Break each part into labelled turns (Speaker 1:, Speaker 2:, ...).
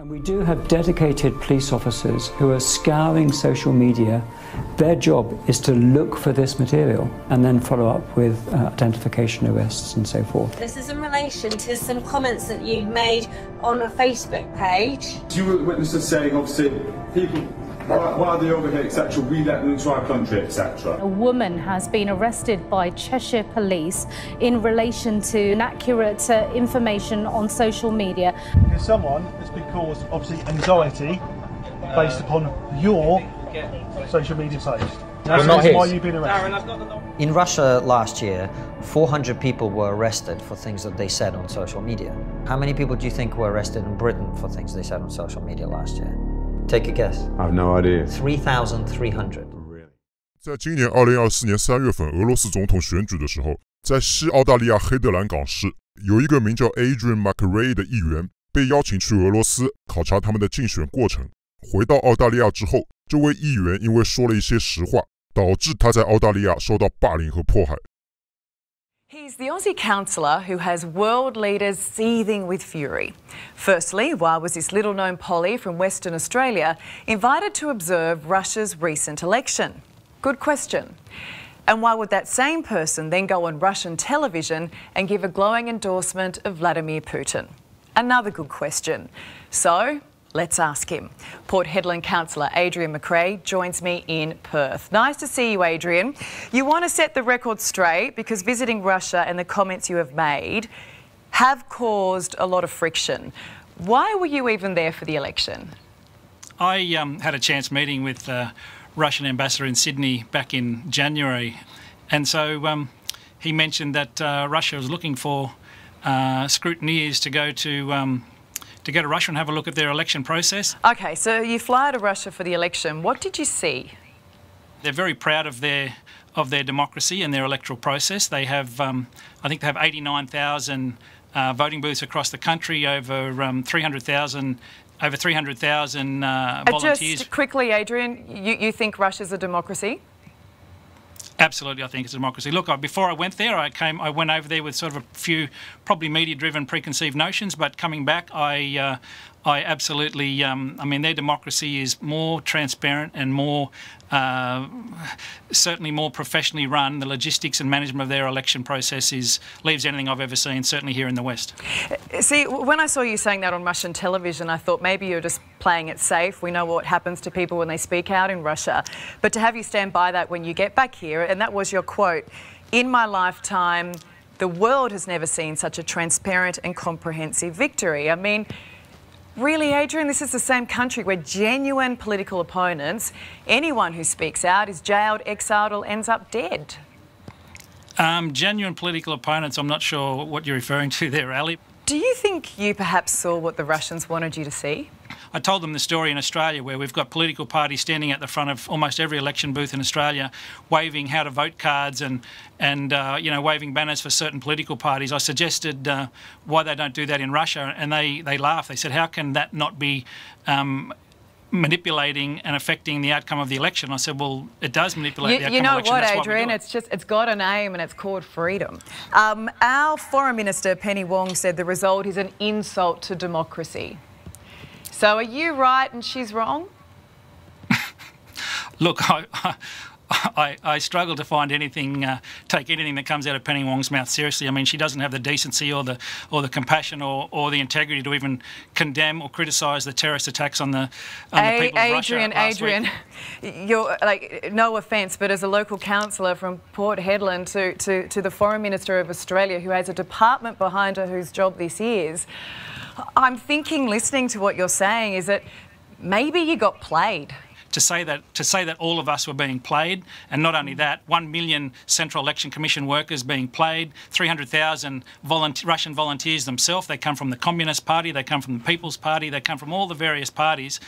Speaker 1: And we do have dedicated police officers who are scouring social media. Their job is to look for this material and then follow up with identification arrests and so forth.
Speaker 2: This is in relation to some comments that you've made on a Facebook page.
Speaker 3: You were witnesses saying, obviously, people, while they're over here, etc., we let them into our country, etc.
Speaker 4: A woman has been arrested by Cheshire Police in relation to inaccurate information on social media.
Speaker 5: Because someone has been caused, obviously, anxiety based upon your social media post. That's
Speaker 6: not his.
Speaker 5: Why you've been arrested.
Speaker 6: In Russia last year, 400 people were arrested for things that they said on social media. How many people do you think were arrested in Britain for things they said on social media last year? Take a guess.
Speaker 3: I have no idea.
Speaker 6: 3,300.
Speaker 7: 在今年2024年3月份俄罗斯总统选举的时候，在西澳大利亚黑德兰港市，有一个名叫 Adrian McRae 的议员被邀请去俄罗斯考察他们的竞选过程。回到澳大利亚之后，这位议员因为说了一些实话，导致他在澳大利亚受到霸凌和迫害。
Speaker 8: He's the Aussie councillor who has world leaders seething with fury. Firstly, why was this little-known Polly from Western Australia invited to observe Russia's recent election? Good question. And why would that same person then go on Russian television and give a glowing endorsement of Vladimir Putin? Another good question. So, let's ask him. Port Hedland councillor Adrian McRae joins me in Perth. Nice to see you, Adrian. You want to set the record straight because visiting Russia and the comments you have made have caused a lot of friction. Why were you even there for the election?
Speaker 9: I had a chance meeting with the Russian ambassador in Sydney back in January, and so he mentioned that Russia was looking for scrutineers to go to Russia and have a look at their election process.
Speaker 8: Okay, so you fly to Russia for the election. What did you see?
Speaker 9: They're very proud of their democracy and their electoral process. They have, I think they have 89,000 voting booths across the country, over 300,000 volunteers.
Speaker 8: Just quickly, Adrian, you think Russia's a democracy?
Speaker 9: Absolutely, I think it's a democracy. Look, before I went there, I went over there with sort of a few probably media-driven preconceived notions, but coming back, I absolutely, I mean, their democracy is more transparent and more, certainly more professionally run. The logistics and management of their election process leaves anything I've ever seen, certainly here in the West.
Speaker 8: See, when I saw you saying that on Russian television, I thought maybe you're just playing it safe. We know what happens to people when they speak out in Russia. But to have you stand by that when you get back here, and that was your quote, "In my lifetime, the world has never seen such a transparent and comprehensive victory." I mean, really, Adrian, this is the same country where genuine political opponents, anyone who speaks out is jailed, exiled or ends up dead.
Speaker 9: Genuine political opponents, I'm not sure what you're referring to there, Ali.
Speaker 8: Do you think you perhaps saw what the Russians wanted you to see?
Speaker 9: I told them the story in Australia where we've got political parties standing at the front of almost every election booth in Australia waving how to vote cards and you know, waving banners for certain political parties. I suggested why they don't do that in Russia, and they laughed. They said, how can that not be manipulating and affecting the outcome of the election? I said, well, it does manipulate the outcome of the election.
Speaker 8: You know what, Adrian? It's got a name and it's called freedom. Our Foreign Minister, Penny Wong, said the result is an insult to democracy. So are you right and she's wrong?
Speaker 9: Look, I struggle to find anything, take anything that comes out of Penny Wong's mouth seriously. I mean, she doesn't have the decency or the compassion or the integrity to even condemn or criticise the terrorist attacks on the people of Russia last week.
Speaker 8: You're like, no offence, but as a local councillor from Port Hedland to the Foreign Minister of Australia, who has a department behind her whose job this is, I'm thinking, listening to what you're saying, is that maybe you got played.
Speaker 9: To say that all of us were being played, and not only that, 1 million Central Election Commission workers being played, 300,000 Russian volunteers themselves. They come from the Communist Party, they come from the People's Party, they come from all the various parties,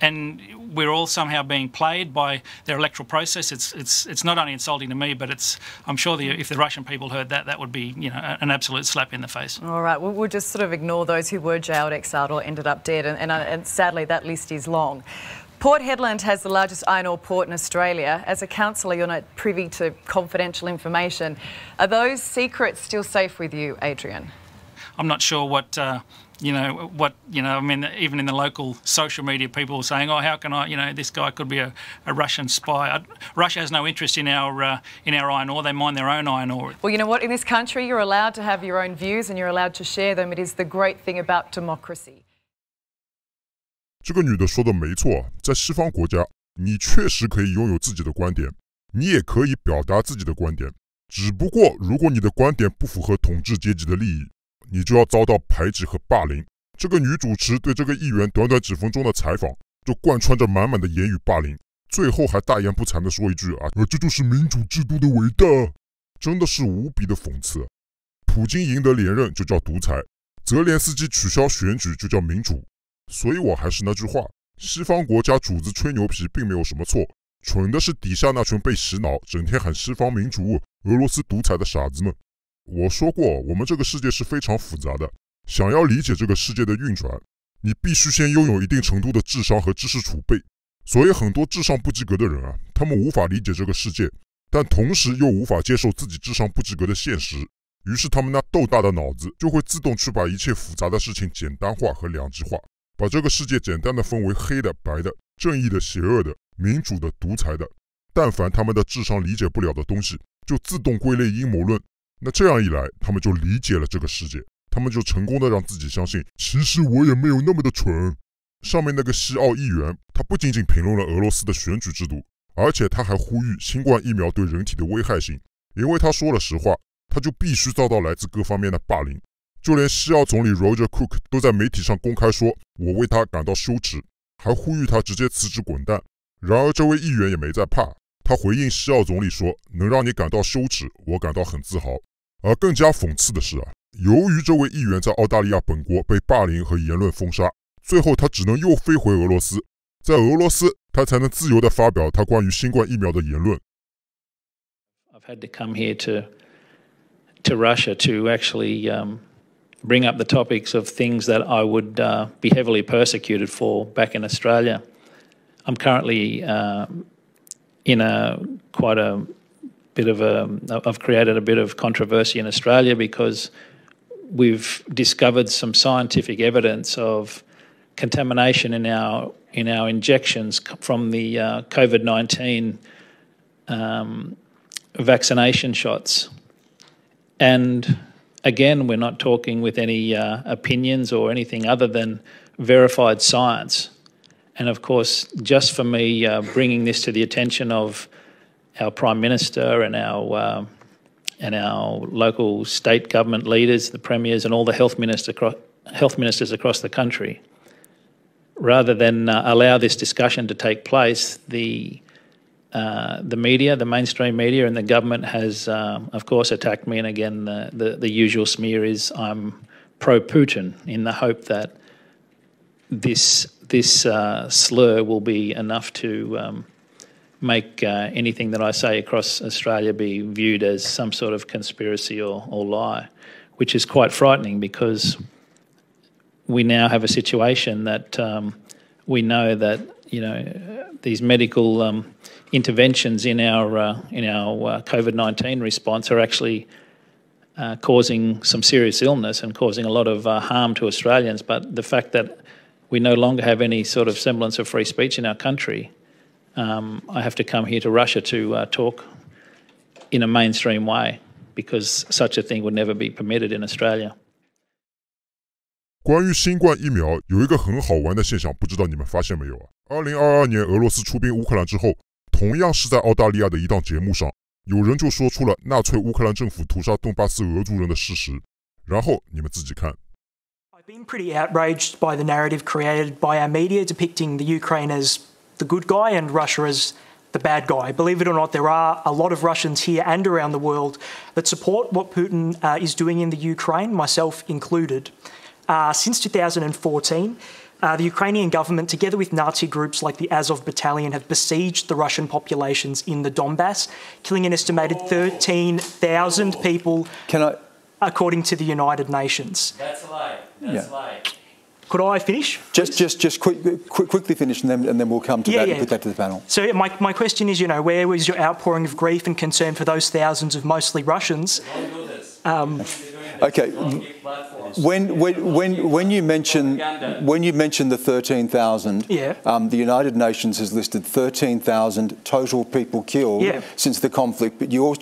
Speaker 9: and we're all somehow being played by their electoral process. It's not only insulting to me, but I'm sure if the Russian people heard that, that would be, you know, an absolute slap in the face.
Speaker 8: All right, we'll just sort of ignore those who were jailed, exiled, or ended up dead, and sadly that list is long. Port Hedland has the largest iron ore port in Australia. As a councillor, you're not privy to confidential information. Are those secrets still safe with you, Adrian?
Speaker 9: I'm not sure what you know, what, you know, I mean, even in the local social media, people are saying, oh, how can I, you know, this guy could be a Russian spy. Russia has no interest in our iron ore. They mine their own iron ore.
Speaker 8: Well, you know what? In this country, you're allowed to have your own views and you're allowed to share them. It is the great thing about democracy.
Speaker 7: 这个女的说的没错啊，在西方国家，你确实可以拥有自己的观点，你也可以表达自己的观点。只不过，如果你的观点不符合统治阶级的利益，你就要遭到排挤和霸凌。这个女主持对这个议员短短几分钟的采访，就贯穿着满满的言语霸凌，最后还大言不惭地说一句啊，这就是民主制度的伟大，真的是无比的讽刺。普京赢得连任就叫独裁，泽连斯基取消选举就叫民主。所以我还是那句话，西方国家主子吹牛皮并没有什么错，蠢的是底下那群被洗脑，整天喊西方民主、俄罗斯独裁的傻子们。我说过，我们这个世界是非常复杂的，想要理解这个世界的运转，你必须先拥有一定程度的智商和知识储备。所以很多智商不及格的人啊，他们无法理解这个世界，但同时又无法接受自己智商不及格的现实，于是他们那豆大的脑子就会自动去把一切复杂的事情简单化和两极化，把这个世界简单的分为黑的、白的、正义的、邪恶的、民主的、独裁的。但凡他们的智商理解不了的东西，就自动归类阴谋论。那这样一来，他们就理解了这个世界，他们就成功的让自己相信，其实我也没有那么的蠢。上面那个西澳议员，他不仅仅评论了俄罗斯的选举制度，而且他还呼吁新冠疫苗对人体的危害性，因为他说了实话，他就必须遭到来自各方面的霸凌。就连西澳总理 Roger Cook 都在媒体上公开说，我为他感到羞耻，还呼吁他直接辞职滚蛋。然而这位议员也没在怕，他回应西澳总理说，能让你感到羞耻，我感到很自豪。而更加讽刺的是啊，由于这位议员在澳大利亚本国被霸凌和言论封杀，最后他只能又飞回俄罗斯，在俄罗斯他才能自由地发表他关于新冠疫苗的言论。
Speaker 10: I've had to come here to Russia to actually bring up the topics of things that I would be heavily persecuted for back in Australia. I'm currently in quite a bit of I've created a bit of controversy in Australia because we've discovered some scientific evidence of contamination in our injections from the COVID-19 vaccination shots. And again, we're not talking with any opinions or anything other than verified science. And of course, just for me bringing this to the attention of our Prime Minister and our local state government leaders, the premiers and all the health ministers across the country, rather than allow this discussion to take place, the media, the mainstream media and the government has, of course, attacked me. And again, the usual smear is I'm pro-Putin in the hope that this slur will be enough to make anything that I say across Australia be viewed as some sort of conspiracy or lie, which is quite frightening because we now have a situation that we know that, you know, these medical interventions in our COVID-19 response are actually causing some serious illness and causing a lot of harm to Australians. But the fact that we no longer have any sort of semblance of free speech in our country, I have to come here to Russia to talk in a mainstream way because such a thing would never be permitted in Australia.
Speaker 7: 关于新冠疫苗，有一个很好玩的现象，不知道你们发现没有啊？2022年俄罗斯出兵乌克兰之后，同样是在澳大利亚的一档节目上，有人就说出了纳粹乌克兰政府屠杀顿巴斯俄族人的事实。然后你们自己看。
Speaker 11: I've been pretty outraged by the narrative created by our media depicting the Ukraine as the good guy and Russia as the bad guy. Believe it or not, there are a lot of Russians here and around the world that support what Putin is doing in the Ukraine, myself included. Since 2014, the Ukrainian government, together with Nazi groups like the Azov Battalion, have besieged the Russian populations in the Donbass, killing an estimated 13,000 people, according to the United Nations.
Speaker 10: That's a lie. That's a lie.
Speaker 11: Could I finish?
Speaker 12: Just quickly finish and then we'll come to that and put that to the panel.
Speaker 11: So my question is, you know, where was your outpouring of grief and concern for those thousands of mostly Russians?
Speaker 12: Okay. When you mention the 13,000, the United Nations has listed 13,000 total people killed since the conflict, but you're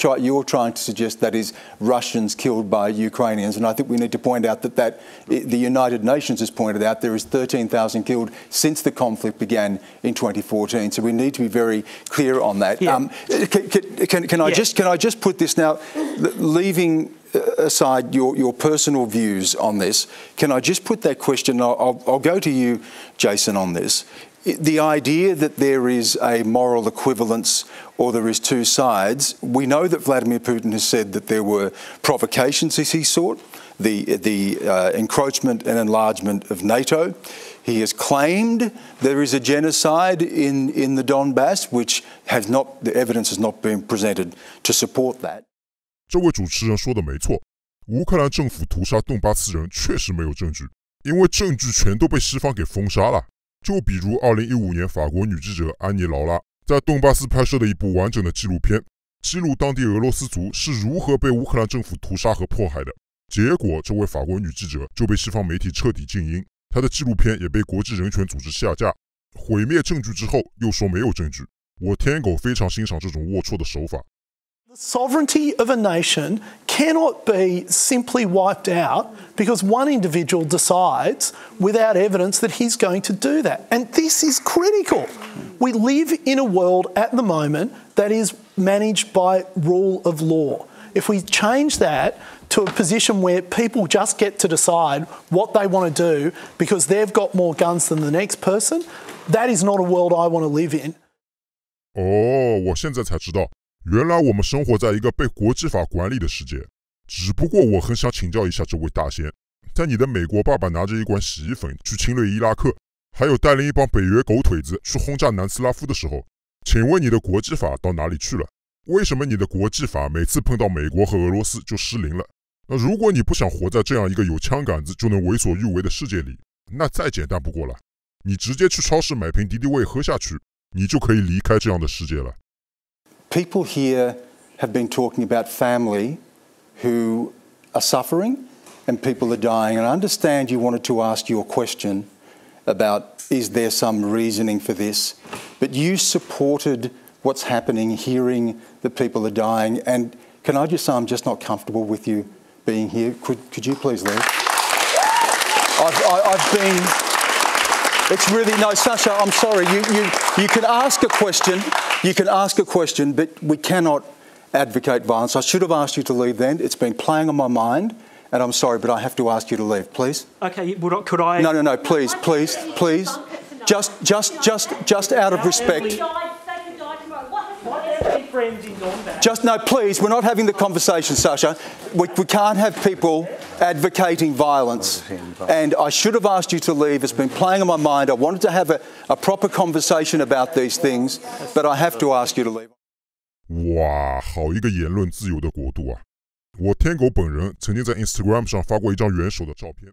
Speaker 12: trying to suggest that is Russians killed by Ukrainians, and I think we need to point out that the United Nations has pointed out there is 13,000 killed since the conflict began in 2014. So we need to be very clear on that. Can I just put this now, leaving aside your personal views on this, can I just put that question, I'll go to you, Jason, on this. The idea that there is a moral equivalence or there is two sides, we know that Vladimir Putin has said that there were provocations as he sought, the encroachment and enlargement of NATO. He has claimed there is a genocide in the Donbass, which the evidence has not been presented to support that.
Speaker 7: 这位主持人说的没错，乌克兰政府屠杀顿巴斯人确实没有证据，因为证据全都被西方给封杀了。就比如2015年法国女记者安妮·劳拉在顿巴斯拍摄的一部完整的纪录片，记录当地俄罗斯族是如何被乌克兰政府屠杀和迫害的。结果，这位法国女记者就被西方媒体彻底禁音，她的纪录片也被国际人权组织下架。毁灭证据之后，又说没有证据。我天狗非常欣赏这种龌龊的手法。
Speaker 13: The sovereignty of a nation cannot be simply wiped out because one individual decides without evidence that he's going to do that. And this is critical. We live in a world at the moment that is managed by rule of law. If we change that to a position where people just get to decide what they want to do because they've got more guns than the next person, that is not a world I want to live in.
Speaker 7: 我现在才知道，原来我们生活在一个被国际法管理的世界。只不过我很想请教一下这位大仙，在你的美国爸爸拿着一罐洗衣粉去侵略伊拉克，还有带领一帮北约狗腿子去轰炸南斯拉夫的时候，请问你的国际法到哪里去了？为什么你的国际法每次碰到美国和俄罗斯就失灵了？那如果你不想活在这样一个有枪杆子就能为所欲为的世界里，那再简单不过了，你直接去超市买瓶敌敌畏喝下去，你就可以离开这样的世界了。
Speaker 12: People here have been talking about family who are suffering and people are dying. And I understand you wanted to ask your question about is there some reasoning for this, but you supported what's happening, hearing that people are dying. And can I just say I'm just not comfortable with you being here? Could you please leave? I've been... It's really, no, Sasha, I'm sorry. You can ask a question, but we cannot advocate violence. I should have asked you to leave then. It's been playing on my mind, and I'm sorry, but I have to ask you to leave, please.
Speaker 13: Okay, could I...
Speaker 12: No, please. Just out of respect. No, please, we're not having the conversation, Sasha. We can't have people advocating violence. And I should have asked you to leave. It's been playing on my mind. I wanted to have a proper conversation about these things, but I have to ask you to leave.
Speaker 7: 哇，好一个言论自由的国度啊！我天狗本人曾经在 Instagram 上发过一张元首的照片。